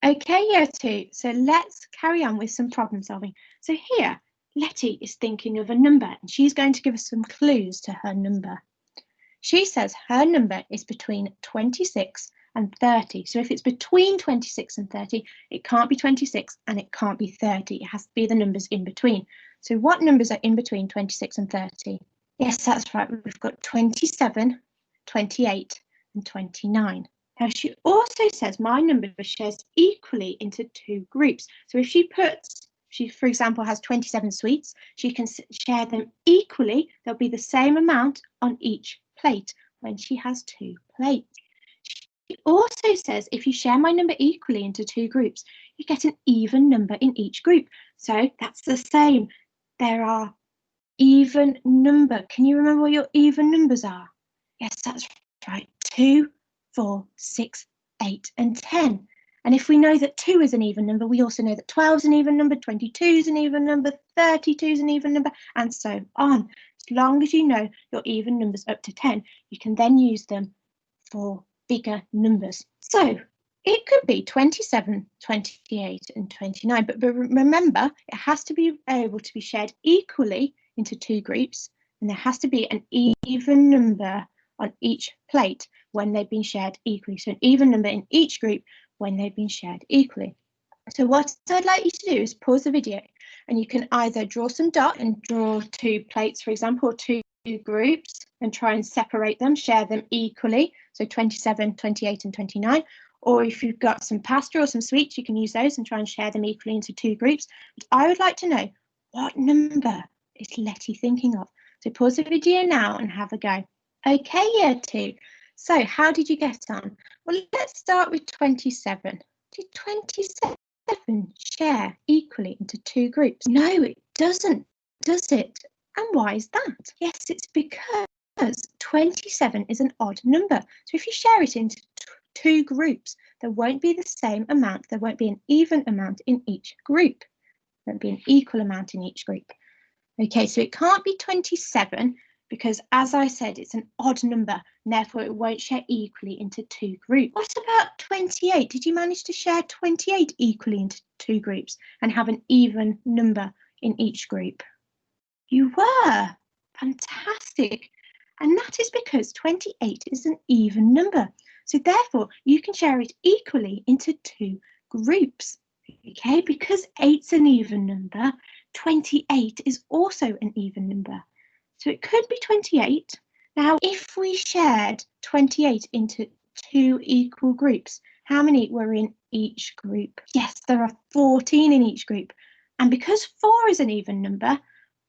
Okay, year two, so let's carry on with some problem solving. So here, Letty is thinking of a number and she's going to give us some clues to her number. She says her number is between 26 and 30. So if it's between 26 and 30, it can't be 26 and it can't be 30. It has to be the numbers in between. So what numbers are in between 26 and 30? Yes, that's right. We've got 27, 28 and 29. Now she also says my number shares equally into two groups. So if she, for example, has 27 sweets, she can share them equally. There'll be the same amount on each plate when she has two plates. She also says if you share my number equally into two groups, you get an even number in each group. So that's the same. There are even number. Can you remember what your even numbers are? Yes, that's right. 2, 4, 6, 8 and 10. And if we know that 2 is an even number, we also know that 12 is an even number, 22 is an even number, 32 is an even number, and so on. As long as you know your even numbers up to 10, you can then use them for bigger numbers. So it could be 27, 28 and 29, but remember, it has to be able to be shared equally into two groups, and there has to be an even number on each plate when they've been shared equally. So an even number in each group when they've been shared equally. So what I'd like you to do is pause the video and you can either draw some dots and draw two plates, for example, or two groups and try and separate them, share them equally. So 27, 28 and 29. Or if you've got some pasta or some sweets, you can use those and try and share them equally into two groups. But I would like to know, what number is Letty thinking of? So pause the video now and have a go. Okay, year two. So how did you get on? Well, let's start with 27. Did 27 share equally into two groups? No, it doesn't, does it? And why is that? Yes, it's because 27 is an odd number. So if you share it into two groups, there won't be the same amount. There won't be an even amount in each group. There won't be an equal amount in each group. Okay, so it can't be 27 because, as I said, it's an odd number, and therefore it won't share equally into two groups. What about 28? Did you manage to share 28 equally into two groups and have an even number in each group? You were. Fantastic. And that is because 28 is an even number. So therefore, you can share it equally into two groups. Okay, because 8's an even number, 28 is also an even number. So it could be 28. Now, if we shared 28 into two equal groups, how many were in each group? Yes, there are 14 in each group. And because 4 is an even number,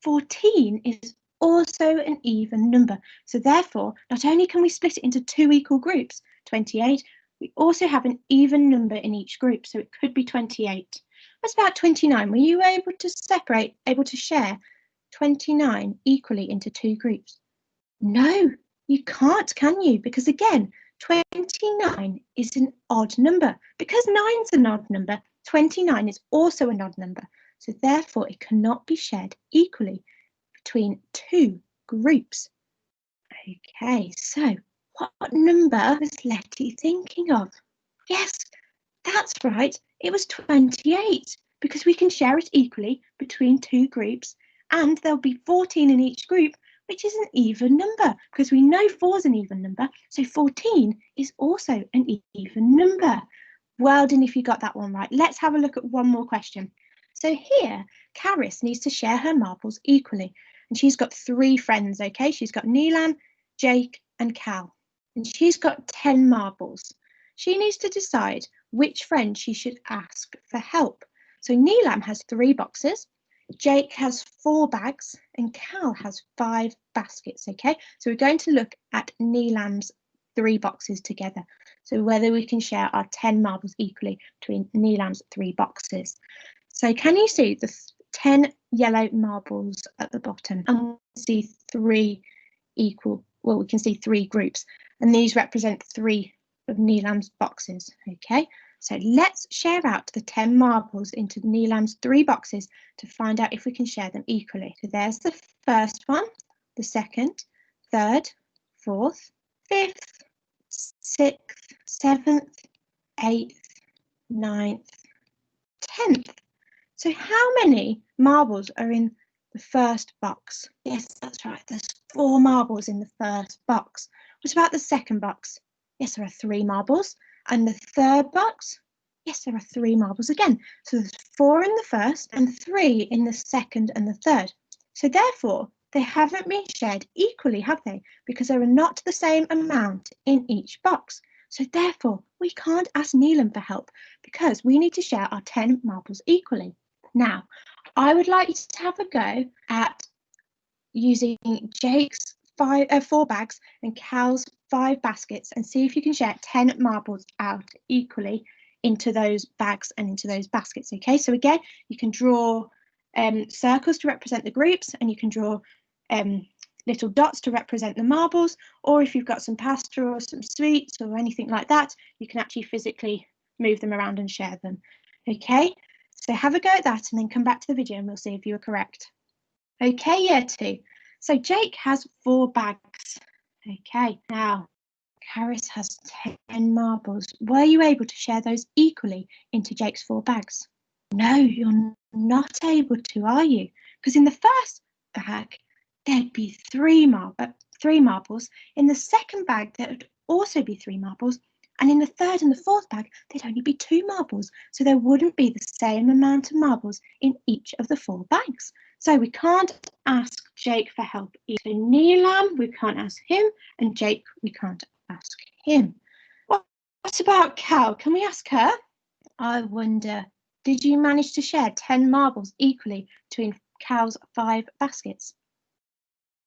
14 is also an even number. So therefore, not only can we split it into two equal groups, 28, we also have an even number in each group. So it could be 28. What about 29? Were you able to share 29 equally into two groups? No, you can't, can you? Because again, 29 is an odd number. Because 9's an odd number, 29 is also an odd number. So therefore, it cannot be shared equally between two groups. Okay, so what number was Letty thinking of? Yes, that's right. It was 28 because we can share it equally between two groups and there'll be 14 in each group, which is an even number because we know 4 is an even number. So 14 is also an even number. Well done if you got that one right. Let's have a look at one more question. So here, Caris needs to share her marbles equally. And she's got 3 friends, okay? She's got Neelam, Jake and Cal. And she's got 10 marbles. She needs to decide which friend she should ask for help. So Neelam has 3 boxes, Jake has 4 bags, and Cal has 5 baskets, okay? So we're going to look at Neelam's 3 boxes together. So whether we can share our 10 marbles equally between Neelam's 3 boxes. So can you see the 10 yellow marbles at the bottom? And we see 3 equal, well, we can see 3 groups, and these represent 3 of Neelam's boxes, okay? So let's share out the 10 marbles into Neelam's 3 boxes to find out if we can share them equally. So there's the first one, the second, third, fourth, fifth, 6th, 7th, 8th, 9th, 10th. So how many marbles are in the first box? Yes, that's right. There's 4 marbles in the first box. What about the second box? Yes, there are 3 marbles. And the third box? Yes, there are 3 marbles again. So there's 4 in the first and 3 in the second and the third. So therefore, they haven't been shared equally, have they? Because there are not the same amount in each box. So therefore, we can't ask Neelam for help because we need to share our 10 marbles equally. Now, I would like you to have a go at using Jake's 4 bags and Cal's 5 baskets and see if you can share 10 marbles out equally into those bags and into those baskets. Okay, so again, you can draw circles to represent the groups, and you can draw little dots to represent the marbles, or if you've got some pasta or some sweets or anything like that, you can actually physically move them around and share them. Okay, so have a go at that and then come back to the video and we'll see if you are correct. Okay, year 2. So Jake has 4 bags. Okay, now Karis has 10 marbles. Were you able to share those equally into Jake's 4 bags? No, you're not able to, are you? Because in the first bag, there'd be 3 marbles. In the second bag, there would also be 3 marbles. And in the third and the fourth bag, there'd only be 2 marbles. So there wouldn't be the same amount of marbles in each of the 4 bags. So we can't ask Jake for help. So Neelam, we can't ask him. And Jake, we can't ask him. What about Cal? Can we ask her? I wonder, did you manage to share 10 marbles equally between Cal's 5 baskets?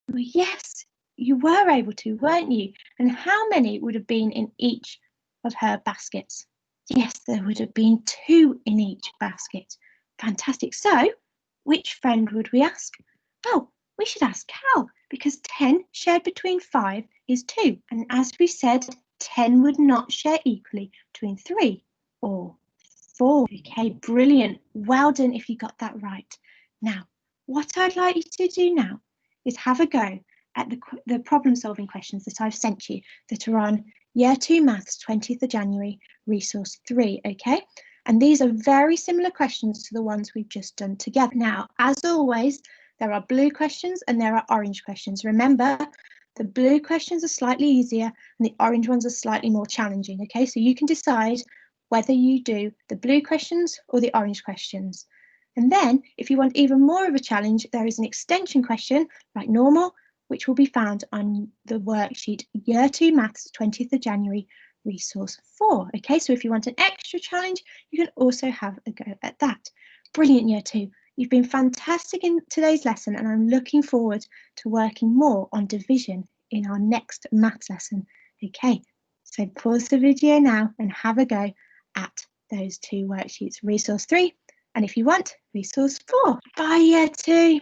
Well, yes, you were able to, weren't you? And how many would have been in each of her baskets? Yes, there would have been 2 in each basket. Fantastic. So, which friend would we ask? Well, we should ask Cal, because 10 shared between 5 is 2. And as we said, 10 would not share equally between 3 or 4. Okay, brilliant. Well done if you got that right. Now, what I'd like you to do now is have a go at the problem-solving questions that I've sent you that are on Year 2 Maths 20th of January, Resource 3, okay? And these are very similar questions to the ones we've just done together. Now, as always, there are blue questions and there are orange questions. Remember, the blue questions are slightly easier and the orange ones are slightly more challenging, okay? So you can decide whether you do the blue questions or the orange questions. And then, if you want even more of a challenge, there is an extension question, like normal, which will be found on the worksheet Year 2 Maths 20th of January, Resource 4. Okay, so if you want an extra challenge, you can also have a go at that. Brilliant, Year 2. You've been fantastic in today's lesson, and I'm looking forward to working more on division in our next maths lesson. Okay, so pause the video now and have a go at those 2 worksheets, Resource 3, and if you want, Resource 4. Bye, Year 2.